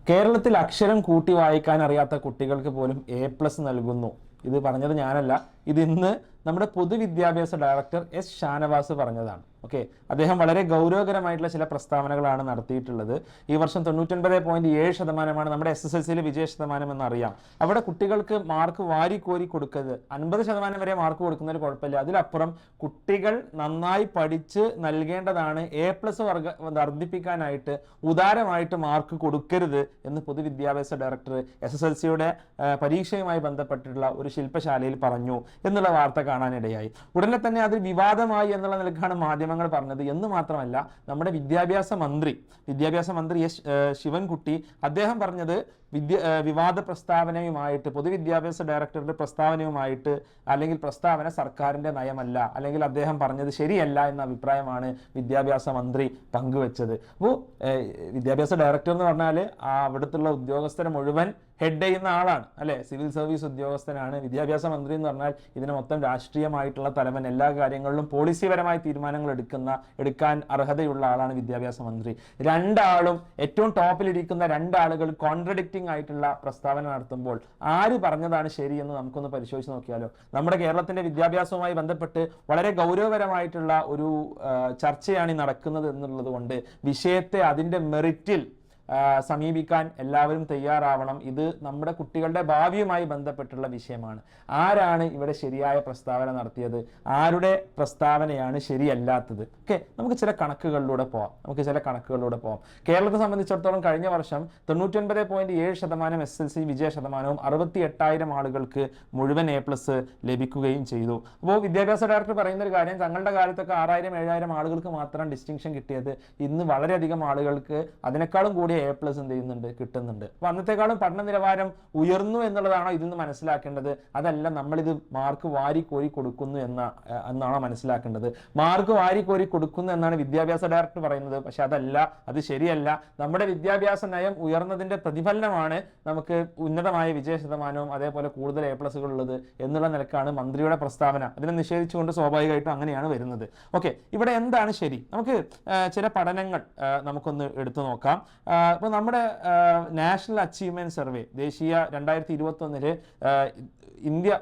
കേരളത്തിൽ അക്ഷരം കൂട്ടി വായിക്കാൻ അറിയാത്ത കുട്ടികൾക്ക് പോലും A+ നൽകുന്നു. ഇത് പറഞ്ഞത് ഞാനല്ല, ഇത് ഇന്ന് നമ്മുടെ പൊതുവിദ്യാഭ്യാസ ഡയറക്ടർ ഷാനവാസ് പറഞ്ഞതാണ്. ഓക്കെ, അദ്ദേഹം വളരെ ഗൗരവകരമായിട്ടുള്ള ചില പ്രസ്താവനകളാണ് നടത്തിയിട്ടുള്ളത്. ഈ വർഷം 99.7% നമ്മുടെ SSLCയിലെ വിജയ ശതമാനം എന്നറിയാം. അവിടെ കുട്ടികൾക്ക് മാർക്ക് വാരിക്കോരി കൊടുക്കരുത്. 50% വരെ മാർക്ക് കൊടുക്കുന്നതിൽ കുഴപ്പമില്ല, അതിലപ്പുറം കുട്ടികൾ നന്നായി പഠിച്ച് നൽകേണ്ടതാണ്. A+ വർദ്ധിപ്പിക്കാനായിട്ട് ഉദാരമായിട്ട് മാർക്ക് കൊടുക്കരുത് എന്ന് പൊതുവിദ്യാഭ്യാസ ഡയറക്ടർ SSLCയുടെ പരീക്ഷയുമായി ബന്ധപ്പെട്ടിട്ടുള്ള ഒരു ശില്പശാലയിൽ പറഞ്ഞു എന്നുള്ള വാർത്ത കാണാനിടയായി. ഉടനെ തന്നെ അത് വിവാദമായി എന്നുള്ള നിലക്കാണ് മാധ്യമങ്ങൾ പറഞ്ഞത് എന്ന് മാത്രമല്ല, നമ്മുടെ വിദ്യാഭ്യാസ മന്ത്രി ശിവൻകുട്ടി അദ്ദേഹം പറഞ്ഞത് വിവാദ പ്രസ്താവനയുമായിട്ട്, പൊതുവിദ്യാഭ്യാസ ഡയറക്ടറുടെ പ്രസ്താവനയുമായിട്ട് അല്ലെങ്കിൽ പ്രസ്താവന സർക്കാരിന്റെ നയമല്ല, അല്ലെങ്കിൽ അദ്ദേഹം പറഞ്ഞത് ശരിയല്ല എന്ന അഭിപ്രായമാണ് വിദ്യാഭ്യാസ മന്ത്രി പങ്കുവെച്ചത്. അപ്പോൾ വിദ്യാഭ്യാസ ഡയറക്ടർ എന്ന് പറഞ്ഞാൽ അവിടുത്തെ ഉദ്യോഗസ്ഥരെ മുഴുവൻ ഹെഡ് ചെയ്യുന്ന ആളാണ് അല്ലെ, സിവിൽ സർവീസ് ഉദ്യോഗസ്ഥനാണ്. വിദ്യാഭ്യാസ മന്ത്രി എന്ന് പറഞ്ഞാൽ ഇതിന് മൊത്തം രാഷ്ട്രീയമായിട്ടുള്ള തലവൻ, എല്ലാ കാര്യങ്ങളിലും പോളിസിപരമായ തീരുമാനങ്ങൾ എടുക്കാൻ അർഹതയുള്ള ആളാണ് വിദ്യാഭ്യാസ മന്ത്രി. രണ്ടാളും ഏറ്റവും ടോപ്പിലിരിക്കുന്ന രണ്ടാളുകൾ കോൺട്രഡിക്റ്റിംഗ് ആയിട്ടുള്ള പ്രസ്താവന നടത്തുമ്പോൾ ആര് പറഞ്ഞതാണ് ശരി എന്ന് നമുക്കൊന്ന് പരിശോധിച്ച് നോക്കിയാലോ. നമ്മുടെ കേരളത്തിന്റെ വിദ്യാഭ്യാസവുമായി ബന്ധപ്പെട്ട് വളരെ ഗൗരവപരമായിട്ടുള്ള ഒരു ചർച്ചയാണ് ഈ നടക്കുന്നത് എന്നുള്ളത് കൊണ്ട് വിഷയത്തെ അതിന്റെ മെറിറ്റിൽ സമീപിക്കാൻ എല്ലാവരും തയ്യാറാവണം. ഇത് നമ്മുടെ കുട്ടികളുടെ ഭാവിയുമായി ബന്ധപ്പെട്ടുള്ള വിഷയമാണ്. ആരാണ് ഇവിടെ ശരിയായ പ്രസ്താവന നടത്തിയത്, ആരുടെ പ്രസ്താവനയാണ് ശരിയല്ലാത്തത്? ഓക്കെ, നമുക്ക് ചില കണക്കുകളിലൂടെ പോവാം. കേരളത്തെ സംബന്ധിച്ചിടത്തോളം കഴിഞ്ഞ വർഷം 99.7% SSLC വിജയ ശതമാനവും 68,000 ആളുകൾക്ക് മുഴുവൻ A+ ലഭിക്കുകയും ചെയ്തു. അപ്പോൾ വിദ്യാഭ്യാസ ഡയറക്ടർ പറയുന്ന ഒരു കാര്യം, തങ്ങളുടെ കാലത്തൊക്കെ 6,000-7,000 ആളുകൾക്ക് മാത്രം ഡിസ്റ്റിങ്ഷൻ കിട്ടിയത്, ഇന്ന് വളരെയധികം ആളുകൾക്ക് അതിനേക്കാളും കൂടി A+ കിട്ടുന്നുണ്ട്. അപ്പൊ അന്നത്തെക്കാളും പഠന നിലവാരം ഉയർന്നു എന്നുള്ളതാണോ ഇതിന്ന് മനസ്സിലാക്കേണ്ടത്? അതല്ല, നമ്മളിത് മാർക്ക് വാരിക്കോരി കൊടുക്കുന്നു എന്നാണോ മനസ്സിലാക്കേണ്ടത്? മാർക്ക് വാരിക്കോരി കൊടുക്കുന്നു എന്നാണ് വിദ്യാഭ്യാസ ഡയറക്ടർ പറയുന്നത്, പക്ഷെ അതല്ല, അത് ശരിയല്ല. നമ്മുടെ വിദ്യാഭ്യാസ നയം ഉയർന്നതിന്റെ പ്രതിഫലനമാണ് നമുക്ക് ഉന്നതമായ വിജയ ശതമാനവും അതേപോലെ കൂടുതൽ A+ ഉള്ളത് എന്നുള്ള നിലക്കാണ് മന്ത്രിയുടെ പ്രസ്താവന. അതിനെ നിഷേധിച്ചുകൊണ്ട് സ്വാഭാവികമായിട്ടും അങ്ങനെയാണ് വരുന്നത്. ഓക്കെ, ഇവിടെ എന്താണ് ശരി? നമുക്ക് ചില പഠനങ്ങൾ നമുക്കൊന്ന് എടുത്തു നോക്കാം. ഇപ്പോൾ നമ്മുടെ നാഷണൽ അച്ചീവ്മെന്റ് സർവേ, ദേശീയ 2021 ഇന്ത്യ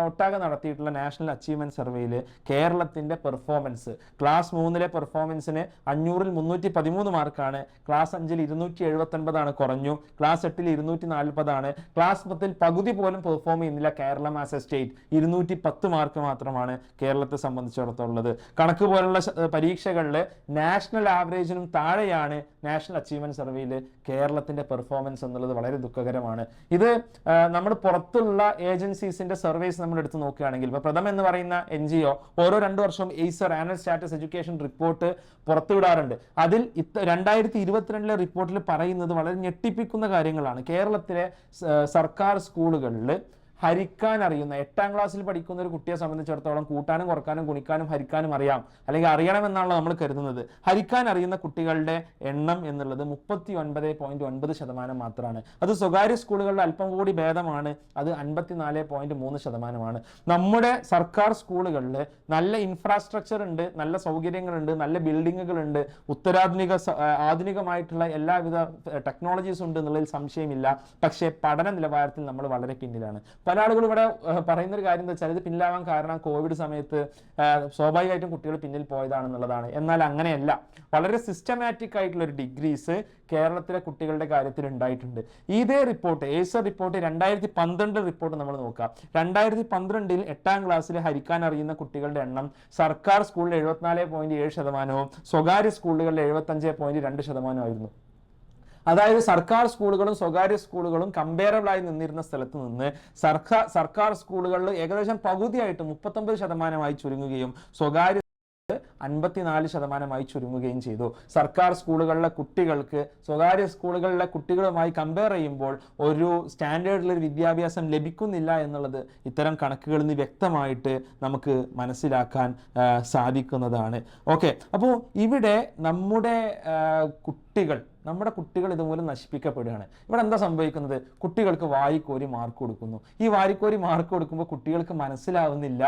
ഒട്ടാകെ നടത്തിയിട്ടുള്ള നാഷണൽ അച്ചീവ്മെന്റ് സർവേയിൽ കേരളത്തിന്റെ പെർഫോമൻസ്, ക്ലാസ് 3 പെർഫോമൻസിന് 500-ൽ 313 മാർക്കാണ്, ക്ലാസ് 5-ൽ 279 കുറഞ്ഞു, ക്ലാസ് 8-ൽ 240, ക്ലാസ് 10-ൽ പകുതി പോലും പെർഫോം ചെയ്യുന്നില്ല Keralam as a state. 210 mark മാത്രമാണ് കേരളത്തെ സംബന്ധിച്ചിടത്തോളം. കണക്ക് പോലുള്ള പരീക്ഷകളിൽ നാഷണൽ ആവറേജിനും താഴെയാണ് നാഷണൽ അച്ചീവ്മെന്റ് സർവേയിൽ കേരളത്തിന്റെ പെർഫോമൻസ് എന്നുള്ളത് വളരെ ദുഃഖകരമാണ്. ഇത് നമ്മൾ പുറത്തുള്ള ഏജൻസീസിന്റെ സർവേസ് നമ്മൾ എടുത്ത് നോക്കുകയാണെങ്കിൽ, ഇപ്പൊ പ്രഥം എന്ന് പറയുന്ന NGO ഓരോ 2 വർഷവും ASER annual status education report പുറത്തുവിടാറുണ്ട്. അതിൽ 2022 റിപ്പോർട്ടിൽ പറയുന്നത് വളരെ ഞെട്ടിപ്പിക്കുന്ന കാര്യങ്ങളാണ്. കേരളത്തിലെ സർക്കാർ സ്കൂളുകളിൽ ഹരിക്കാൻ അറിയുന്ന 8ാം ക്ലാസ്സിൽ പഠിക്കുന്ന ഒരു കുട്ടിയെ സംബന്ധിച്ചിടത്തോളം കൂട്ടാനും കുറക്കാനും ഗുണിക്കാനും ഹരിക്കാനും അറിയാം, അല്ലെങ്കിൽ അറിയണമെന്നാണല്ലോ നമ്മൾ കരുതുന്നത്. ഹരിക്കാൻ അറിയുന്ന കുട്ടികളുടെ എണ്ണം എന്നുള്ളത് 39.9% മാത്രമാണ്. അത് സ്വകാര്യ സ്കൂളുകളുടെ അല്പം കൂടി ഭേദമാണ്, അത് 54.3%. നമ്മുടെ സർക്കാർ സ്കൂളുകളിൽ നല്ല ഇൻഫ്രാസ്ട്രക്ചർ ഉണ്ട്, നല്ല സൗകര്യങ്ങളുണ്ട്, നല്ല ബിൽഡിങ്ങുകൾ ഉണ്ട്, ആധുനികമായിട്ടുള്ള എല്ലാവിധ ടെക്നോളജീസ് ഉണ്ട് എന്നുള്ളതിൽ സംശയമില്ല. പക്ഷേ പഠന നിലവാരത്തിൽ നമ്മൾ വളരെ പിന്നിലാണ്. പല ആളുകളും ഇവിടെ പറയുന്നൊരു കാര്യം എന്താ വെച്ചാൽ, ഇത് പിന്നിലാവാൻ കാരണം കോവിഡ് സമയത്ത് സ്വാഭാവികമായിട്ടും കുട്ടികൾ പിന്നിൽ പോയതാണെന്നുള്ളതാണ്. എന്നാൽ അങ്ങനെയല്ല. വളരെ സിസ്റ്റമാറ്റിക് ആയിട്ടുള്ള ഒരു ഡിഗ്രീസ് കേരളത്തിലെ കുട്ടികളുടെ കാര്യത്തിൽ ഉണ്ടായിട്ടുണ്ട്. ഇതേ റിപ്പോർട്ട്, ഏസർ റിപ്പോർട്ട് 2012 റിപ്പോർട്ട് നമ്മൾ നോക്കാം. 2012 8ാം ക്ലാസ്സിൽ ഹരിക്കാൻ അറിയുന്ന കുട്ടികളുടെ എണ്ണം സർക്കാർ സ്കൂളിൽ 74.7%, സ്വകാര്യ സ്കൂളുകളിൽ 75.2% ആയിരുന്നു. അതായത് സർക്കാർ സ്കൂളുകളും സ്വകാര്യ സ്കൂളുകളും കമ്പയറബിൾ ആയി നിന്നിരുന്ന സ്ഥലത്ത് നിന്ന് സർക്കാർ സ്കൂളുകളിൽ ഏകദേശം പകുതിയായിട്ട് 39% ചുരുങ്ങുകയും സ്വകാര്യ 54% ചുരുങ്ങുകയും ചെയ്തു. സർക്കാർ സ്കൂളുകളിലെ കുട്ടികൾക്ക് സ്വകാര്യ സ്കൂളുകളിലെ കുട്ടികളുമായി കമ്പയർ ചെയ്യുമ്പോൾ ഒരു സ്റ്റാൻഡേർഡിലൊരു വിദ്യാഭ്യാസം ലഭിക്കുന്നില്ല എന്നുള്ളത് ഇത്തരം കണക്കുകളിൽ നിന്ന് വ്യക്തമായിട്ട് നമുക്ക് മനസ്സിലാക്കാൻ സാധിക്കുന്നതാണ്. ഓക്കെ, അപ്പോൾ ഇവിടെ നമ്മുടെ കുട്ടികൾ നമ്മുടെ കുട്ടികൾ ഇതുമൂലം നശിപ്പിക്കപ്പെടുകയാണ്. ഇവിടെ എന്താ സംഭവിക്കുന്നത്? കുട്ടികൾക്ക് വാരിക്കോരി മാർക്ക് കൊടുക്കുന്നു. ഈ വാരിക്കോരി മാർക്ക് കൊടുക്കുമ്പോൾ കുട്ടികൾക്ക് മനസ്സിലാവുന്നില്ല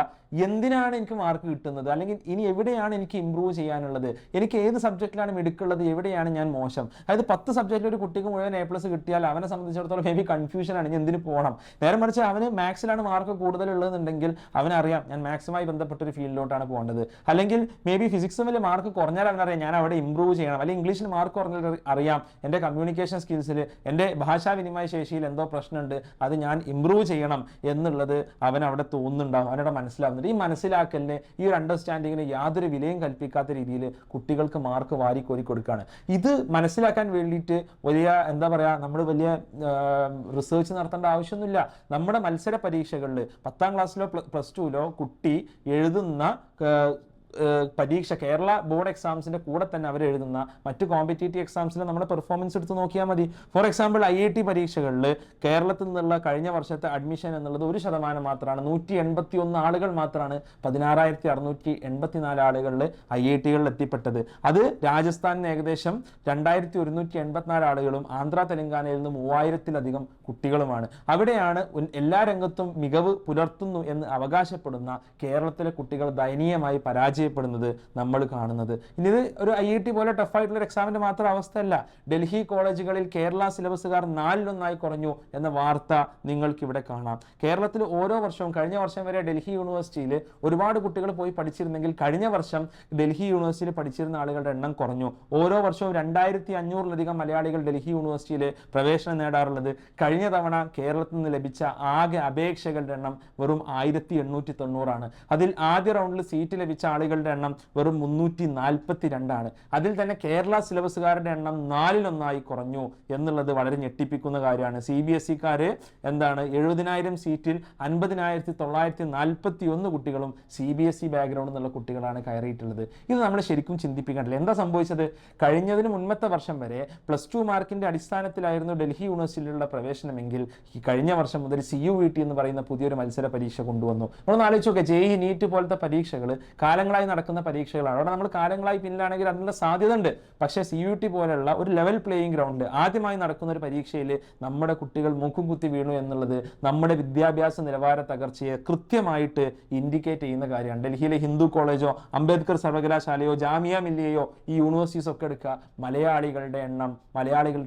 എന്തിനാണ് എനിക്ക് മാർക്ക് കിട്ടുന്നത്, അല്ലെങ്കിൽ ഇനി എവിടെയാണ് എനിക്ക് ഇമ്പ്രൂവ് ചെയ്യാനുള്ളത്, എനിക്ക് ഏത് സബ്ജക്റ്റിലാണ് മിടുക്കുള്ളത്, എവിടെയാണ് ഞാൻ മോശം. അതായത് 10 സബ്ജക്റ്റിൽ ഒരു കുട്ടിക്ക് മുഴുവൻ A+ കിട്ടിയാൽ അവനെ സംബന്ധിച്ചിടത്തോളം മേ ബി കൺഫ്യൂഷനാണ്, ഇനി എന്തിന് പോകണം. നേരെ മറിച്ച് അവന് മാത്സിലാണ് മാർക്ക് കൂടുതലുള്ളതെന്നുണ്ടെങ്കിൽ അവനറിയാം ഞാൻ മാത്സുമായി ബന്ധപ്പെട്ട ഒരു ഫീൽഡിലോട്ടാണ് പോകേണ്ടത്. അല്ലെങ്കിൽ മേ ബി ഫിസിക്സിൽ മാർക്ക് കുറഞ്ഞാൽ അവനറിയാം ഞാൻ അവിടെ ഇമ്പ്രൂവ് ചെയ്യണം. അല്ലെങ്കിൽ ഇംഗ്ലീഷിൽ മാർക്ക് കുറഞ്ഞാൽ അറിയാം എൻ്റെ കമ്മ്യൂണിക്കേഷൻ സ്കിൽസിൽ, എൻ്റെ ഭാഷാവിനിമയ ശേഷിയിൽ എന്തോ പ്രശ്നമുണ്ട്, അത് ഞാൻ ഇമ്പ്രൂവ് ചെയ്യണം എന്നുള്ളത് അവൻ അവിടെ തോന്നുന്നുണ്ടാവും, അവനവിടെ മനസ്സിലാവുന്നുണ്ട്. ഈ മനസ്സിലാക്കലിന്, ഈ ഒരു അണ്ടർസ്റ്റാൻഡിങ്ങിന് യാതൊരു വിലയും കൽപ്പിക്കാത്ത രീതിയിൽ കുട്ടികൾക്ക് മാർക്ക് വാരിക്കോരി കൊടുക്കുകയാണ്. ഇത് മനസ്സിലാക്കാൻ വേണ്ടിയിട്ട് വലിയ എന്താ പറയുക, നമ്മൾ വലിയ റിസർച്ച് നടത്തേണ്ട ആവശ്യമൊന്നുമില്ല. നമ്മുടെ മത്സര പരീക്ഷകളിൽ 10ാം ക്ലാസ്സിലോ +2ലോ കുട്ടി എഴുതുന്ന പരീക്ഷ, കേരള ബോർഡ് എക്സാംസിന്റെ കൂടെ തന്നെ അവർ എഴുതുന്ന മറ്റ് കോമ്പറ്റേറ്റീവ് എക്സാംസിൽ നമ്മുടെ പെർഫോമൻസ് എടുത്ത് നോക്കിയാൽ മതി. ഫോർ എക്സാമ്പിൾ IIT പരീക്ഷകളിൽ കേരളത്തിൽ നിന്നുള്ള കഴിഞ്ഞ വർഷത്തെ അഡ്മിഷൻ എന്നുള്ളത് 1% മാത്രമാണ്. 181 ആളുകൾ മാത്രമാണ് 16,684 ആളുകളിൽ IITകളിൽ എത്തിപ്പെട്ടത്. അത് രാജസ്ഥാനിൽ നിന്ന് ഏകദേശം 2,184 ആളുകളും ആന്ധ്ര തെലങ്കാനയിൽ നിന്ന് 3000-ലധികം കുട്ടികളുമാണ്. അവിടെയാണ് എല്ലാ രംഗത്തും മികവ് പുലർത്തുന്നു എന്ന് അവകാശപ്പെടുന്ന കേരളത്തിലെ കുട്ടികൾ ദയനീയമായി പരാജയപ്പെടുന്നത് നമ്മൾ കാണുന്നത്. ഇനി ഇത് ഒരു IIT പോലെ ടഫായിട്ടുള്ള എക്സാമിന്റെ മാത്രം അവസ്ഥയല്ല. ഡൽഹി കോളേജുകളിൽ കേരള സിലബസുകാർ 4-1 കുറഞ്ഞു എന്ന വാർത്ത നിങ്ങൾക്ക് ഇവിടെ കാണാം. കേരളത്തിൽ ഓരോ വർഷവും, കഴിഞ്ഞ വർഷം വരെ ഡൽഹി യൂണിവേഴ്സിറ്റിയിൽ ഒരുപാട് കുട്ടികൾ പോയി പഠിച്ചിരുന്നെങ്കിൽ കഴിഞ്ഞ വർഷം ഡൽഹി യൂണിവേഴ്സിറ്റിയിൽ പഠിച്ചിരുന്ന ആളുകളുടെ എണ്ണം കുറഞ്ഞു. ഓരോ വർഷവും 2500-ലധികം മലയാളികൾ ഡൽഹി യൂണിവേഴ്സിറ്റിയിൽ പ്രവേശനം നേടാറുള്ളത്. കഴിഞ്ഞ തവണ കേരളത്തിൽ നിന്ന് ലഭിച്ച ആകെ അപേക്ഷകളുടെ എണ്ണം വെറും 1890 അതിൽ ആദ്യ റൗണ്ടിൽ സീറ്റ് ലഭിച്ച ആളുകളുടെ എണ്ണം വെറും 342 അതിൽ തന്നെ കേരള സിലബസുകാരുടെ എണ്ണം 4-1 കുറഞ്ഞു എന്നുള്ളത് വളരെ ഞെട്ടിപ്പിക്കുന്ന കാര്യമാണ്. CBSE-കാര് എന്താണ് 70,000 സീറ്റിൽ 50,941 കുട്ടികളും CBSE ബാക്ക്ഗ്രൗണ്ടിൽ നിന്നുള്ള കുട്ടികളാണ് കയറിയിട്ടുള്ളത്. ഇത് നമ്മൾ ശരിക്കും ചിന്തിപ്പിക്കേണ്ടത്. എന്താ സംഭവിച്ചത്? കഴിഞ്ഞതിന് മുൻപത്തെ വർഷം വരെ +2 മാർക്കിന്റെ അടിസ്ഥാനത്തിലായിരുന്നു ഡൽഹി യൂണിവേഴ്സിറ്റിയിലുള്ള പ്രവേശനമെങ്കിൽ ഈ കഴിഞ്ഞ വർഷം മുതൽ CUET എന്ന് പറയുന്ന പുതിയൊരു മത്സര പരീക്ഷ കൊണ്ടുവന്നു. നമ്മളൊന്ന് ആലോചിച്ച് നോക്കുക, JEE NEET പോലത്തെ പരീക്ഷകൾ കാലങ്ങളായി നടക്കുന്ന പരീക്ഷകളാണ്. അവിടെ നമ്മൾ കാലങ്ങളായി പിന്നിലാണെങ്കിൽ അതിനുള്ള സാധ്യത ഉണ്ട്. പക്ഷേ CUET പോലെയുള്ള ഒരു ലെവൽ പ്ലേയിങ് ഗ്രൗണ്ട് ആദ്യമായി നടക്കുന്ന ഒരു പരീക്ഷയിൽ നമ്മുടെ കുട്ടികൾ മൂക്കും കുത്തി വീണു എന്നുള്ളത് നമ്മുടെ വിദ്യാഭ്യാസ നിലവാര തകർച്ചയെ കൃത്യമായിട്ട് ഇൻഡിക്കേറ്റ് ചെയ്യുന്ന കാര്യമാണ്. ഡൽഹിയിലെ ഹിന്ദു കോളേജോ അംബേദ്കർ സർവകലാശാലയോ ജാമിയ മില്ലിയയോ ഈ യൂണിവേഴ്സിറ്റീസ് ഒക്കെ എടുക്കുക, മലയാളികളുടെ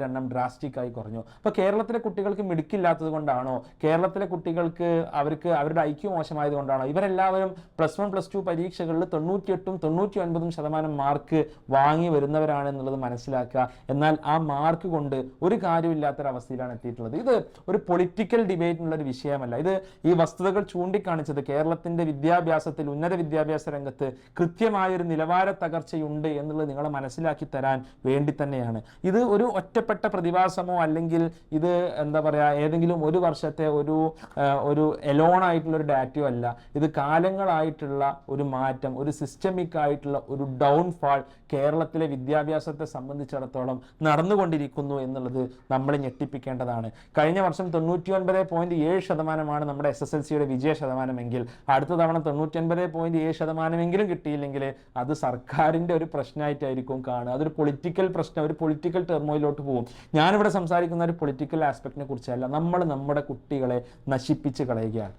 എണ്ണം ഡ്രാസ്റ്റിക് ആയി കുറഞ്ഞു. അപ്പോൾ കേരളത്തിലെ കുട്ടികൾക്ക് മിടുക്കില്ലാത്തത് കൊണ്ടാണോ, കേരളത്തിലെ കുട്ടികൾക്ക് അവരുടെ IQ മോശമായത് കൊണ്ടാണോ? ഇവരെല്ലാവരും +1 +2 പരീക്ഷകളിൽ 98-ഉം 99% മാർക്ക് വാങ്ങി വരുന്നവരാണ് എന്നുള്ളത് മനസ്സിലാക്കുക. എന്നാൽ ആ മാർക്ക് കൊണ്ട് ഒരു കാര്യമില്ലാത്തൊരവസ്ഥയിലാണ് എത്തിയിട്ടുള്ളത്. ഇത് ഒരു പൊളിറ്റിക്കൽ ഡിബേറ്റിനുള്ള ഒരു വിഷയമല്ല. ഇത് ഈ വസ്തുതകൾ ചൂണ്ടിക്കാണിച്ചത് കേരളത്തിന്റെ വിദ്യാഭ്യാസത്തിൽ, ഉന്നത വിദ്യാഭ്യാസ രംഗത്ത് കൃത്യമായൊരു നിലവാര തകർച്ചയുണ്ട് എന്നുള്ളത് നിങ്ങളെ മനസ്സിലാക്കി തരാൻ വേണ്ടി തന്നെയാണ്. ഇത് ഒരു ഒറ്റപ്പെട്ട പ്രതിഭാസമോ അല്ലെങ്കിൽ ഇത് എന്താ പറയുക ഏതെങ്കിലും ഒരു വർഷത്തെ ഒരു എലോൺ ആയിട്ടുള്ള ഒരു ഡാറ്റയോ അല്ല. ഇത് കാലങ്ങളായിട്ടുള്ള ഒരു മാറ്റം, ഒരു സിസ്റ്റമിക് ആയിട്ടുള്ള ഒരു ഡൗൺഫാൾ കേരളത്തിലെ വിദ്യാഭ്യാസത്തെ സംബന്ധിച്ചിടത്തോളം നടന്നുകൊണ്ടിരിക്കുന്നു എന്നുള്ളത് നമ്മളെ ഞെട്ടിപ്പിക്കേണ്ടതാണ്. കഴിഞ്ഞ വർഷം 99.7% നമ്മുടെ SSLCയുടെ വിജയ ശതമാനമെങ്കിൽ അടുത്ത തവണ 99.7% കിട്ടിയില്ലെങ്കിൽ അത് സർക്കാരിൻ്റെ ഒരു പ്രശ്നമായിട്ടായിരിക്കും കാണുക. അതൊരു പൊളിറ്റിക്കൽ പ്രശ്നം, ഒരു പൊളിറ്റിക്കൽ ടെർമോയിലോട്ട് പോകും. ഞാനിവിടെ സംസാരിക്കുന്ന ഒരു പൊളിറ്റിക്കൽ ആസ്പെക്റ്റിനെ കുറിച്ചല്ല. നമ്മൾ നമ്മുടെ കുട്ടികളെ നശിപ്പിച്ച് കളയുകയാണ്.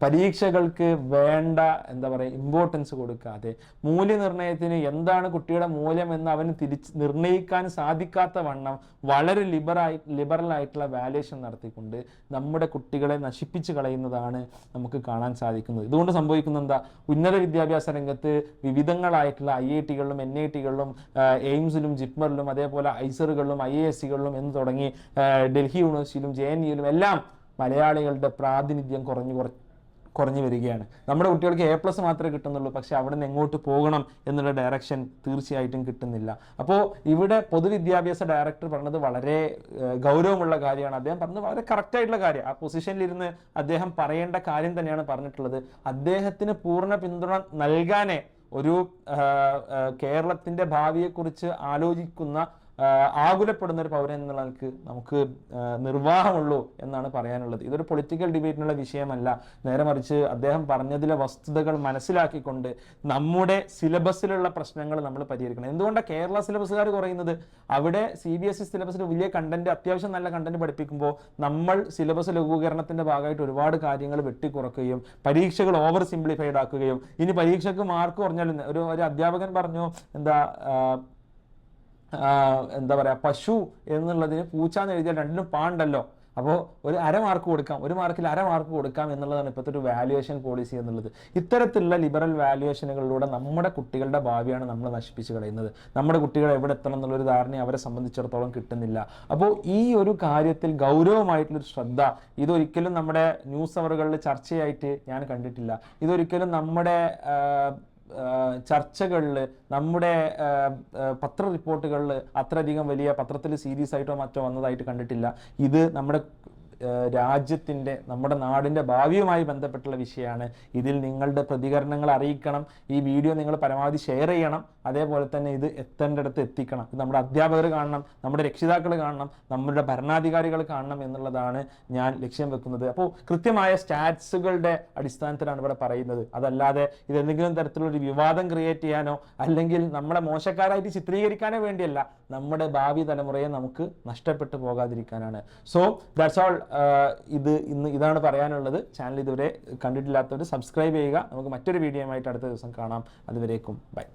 പരീക്ഷകൾക്ക് വേണ്ട എന്താ പറയുക ഇമ്പോർട്ടൻസ് കൊടുക്കാതെ, മൂല്യനിർണ്ണയത്തിന് എന്താണ് കുട്ടിയുടെ മൂല്യം എന്ന് അവന് നിർണ്ണയിക്കാൻ സാധിക്കാത്ത വണ്ണം വളരെ ലിബറൽ ആയിട്ടുള്ള വാല്യുവേഷൻ നടത്തിക്കൊണ്ട് നമ്മുടെ കുട്ടികളെ നശിപ്പിച്ച് കളയുന്നതാണ് നമുക്ക് കാണാൻ സാധിക്കുന്നത്. ഇതുകൊണ്ട് സംഭവിക്കുന്ന എന്താ, ഉന്നത വിദ്യാഭ്യാസ രംഗത്ത് വിവിധങ്ങളായിട്ടുള്ള IITകളിലും NITകളിലും എയിംസിലും ജിപ്മറിലും അതേപോലെ ഐസറുകളിലും IIScകളിലും എന്ന് തുടങ്ങി ഡൽഹി യൂണിവേഴ്സിറ്റിയിലും JNUയിലും എല്ലാം മലയാളികളുടെ പ്രാതിനിധ്യം കുറഞ്ഞു വരികയാണ്. നമ്മുടെ കുട്ടികൾക്ക് A+ മാത്രമേ കിട്ടുന്നുള്ളൂ, പക്ഷെ അവിടെ നിന്ന് എങ്ങോട്ട് പോകണം എന്നുള്ള ഡയറക്ഷൻ തീർച്ചയായിട്ടും കിട്ടുന്നില്ല. അപ്പോൾ ഇവിടെ പൊതുവിദ്യാഭ്യാസ ഡയറക്ടർ പറഞ്ഞത് വളരെ ഗൗരവമുള്ള കാര്യമാണ്. അദ്ദേഹം പറഞ്ഞത് വളരെ കറക്റ്റായിട്ടുള്ള കാര്യം. ആ പൊസിഷനിലിരുന്ന് അദ്ദേഹം പറയേണ്ട കാര്യം തന്നെയാണ് പറഞ്ഞിട്ടുള്ളത്. അദ്ദേഹത്തിന് പൂർണ്ണ പിന്തുണ നൽകാനേ ഒരു കേരളത്തിൻ്റെ ഭാവിയെക്കുറിച്ച് ആലോചിക്കുന്ന ആകുലപ്പെടുന്ന ഒരു പൗരൻ എന്നുള്ള നമുക്ക് നിർവാഹമുള്ളൂ എന്നാണ് പറയാനുള്ളത്. ഇതൊരു പൊളിറ്റിക്കൽ ഡിബേറ്റിനുള്ള വിഷയമല്ല, നേരെ മറിച്ച് അദ്ദേഹം പറഞ്ഞതിലെ വസ്തുതകൾ മനസ്സിലാക്കിക്കൊണ്ട് നമ്മുടെ സിലബസിലുള്ള പ്രശ്നങ്ങൾ നമ്മൾ പരിഹരിക്കണം. എന്തുകൊണ്ടാണ് കേരള സിലബസുകാർ കുറയുന്നത്? അവിടെ CBSE സിലബസിൽ വലിയ കണ്ടന്റ്, അത്യാവശ്യം നല്ല കണ്ടന്റ് പഠിപ്പിക്കുമ്പോൾ നമ്മൾ സിലബസ് ലഘൂകരണത്തിന്റെ ഭാഗമായിട്ട് ഒരുപാട് കാര്യങ്ങൾ വെട്ടിക്കുറക്കുകയും പരീക്ഷകൾ ഓവർ സിംപ്ലിഫൈഡ് ആക്കുകയും, ഇനി പരീക്ഷയ്ക്ക് മാർക്ക് കുറഞ്ഞാലും ഒരു അധ്യാപകൻ പറഞ്ഞു എന്താ പറയാ, പശു എന്നുള്ളതിന് പൂച്ച എന്ന് എഴുതിയാൽ രണ്ടിനും പാണ്ടല്ലോ, അപ്പോൾ ഒരു അരമാർക്ക് കൊടുക്കാം, ഒരു മാർക്കിൽ അരമാർക്ക് കൊടുക്കാം എന്നുള്ളതാണ് ഇപ്പോഴത്തെ ഒരു വാല്യുവേഷൻ പോളിസി എന്നുള്ളത്. ഇത്തരത്തിലുള്ള ലിബറൽ വാല്യുവേഷനുകളിലൂടെ നമ്മുടെ കുട്ടികളുടെ ഭാവിയാണ് നമ്മൾ നശിപ്പിച്ച് കളയുന്നത്. നമ്മുടെ കുട്ടികൾ എവിടെ എത്തണം എന്നുള്ളൊരു ധാരണ അവരെ സംബന്ധിച്ചിടത്തോളം കിട്ടുന്നില്ല. അപ്പോൾ ഈ ഒരു കാര്യത്തിൽ ഗൗരവമായിട്ടുള്ളൊരു ശ്രദ്ധ ഇതൊരിക്കലും നമ്മുടെ ന്യൂസ് അവറുകളിൽ ചർച്ചയായിട്ട് ഞാൻ കണ്ടിട്ടില്ല. ഇതൊരിക്കലും നമ്മുടെ ചർച്ചകളിൽ, നമ്മുടെ പത്ര റിപ്പോർട്ടുകളിൽ അത്രയധികം വലിയ പത്രത്തിൽ സീരീസ് ആയിട്ടോ മറ്റോ വന്നതായിട്ട് കണ്ടിട്ടില്ല. ഇത് നമ്മുടെ രാജ്യത്തിൻ്റെ, നമ്മുടെ നാടിൻ്റെ ഭാവിയുമായി ബന്ധപ്പെട്ടുള്ള വിഷയമാണ്. ഇതിൽ നിങ്ങളുടെ പ്രതികരണങ്ങൾ അറിയിക്കണം. ഈ വീഡിയോ നിങ്ങൾ പരമാവധി ഷെയർ ചെയ്യണം. അതേപോലെ തന്നെ ഇത് എത്തേണ്ടടുത്ത് എത്തിക്കണം. ഇത് നമ്മുടെ അധ്യാപകർ കാണണം, നമ്മുടെ രക്ഷിതാക്കൾ കാണണം, നമ്മുടെ ഭരണാധികാരികൾ കാണണം എന്നുള്ളതാണ് ഞാൻ ലക്ഷ്യം വെക്കുന്നത്. അപ്പോൾ കൃത്യമായ സ്റ്റാറ്റ്സുകളുടെ അടിസ്ഥാനത്തിലാണ് ഇവിടെ പറയുന്നത്. അതല്ലാതെ ഇതെന്തെങ്കിലും തരത്തിലൊരു വിവാദം ക്രിയേറ്റ് ചെയ്യാനോ അല്ലെങ്കിൽ നമ്മളെ മോശക്കാരായിട്ട് ചിത്രീകരിക്കാനോ വേണ്ടിയല്ല, നമ്മുടെ ഭാവി തലമുറയെ നമുക്ക് നഷ്ടപ്പെട്ടു പോകാതിരിക്കാനാണ്. So that's all. ഇതാണ് പറയാനുള്ളത്. ചാനൽ ഇതുവരെ കണ്ടിട്ടില്ലാത്തവർ സബ്സ്ക്രൈബ് ചെയ്യുക. നമുക്ക് മറ്റൊരു വീഡിയോയുമായിട്ട് അടുത്ത ദിവസം കാണാം. അതുവരേക്കും ബൈ.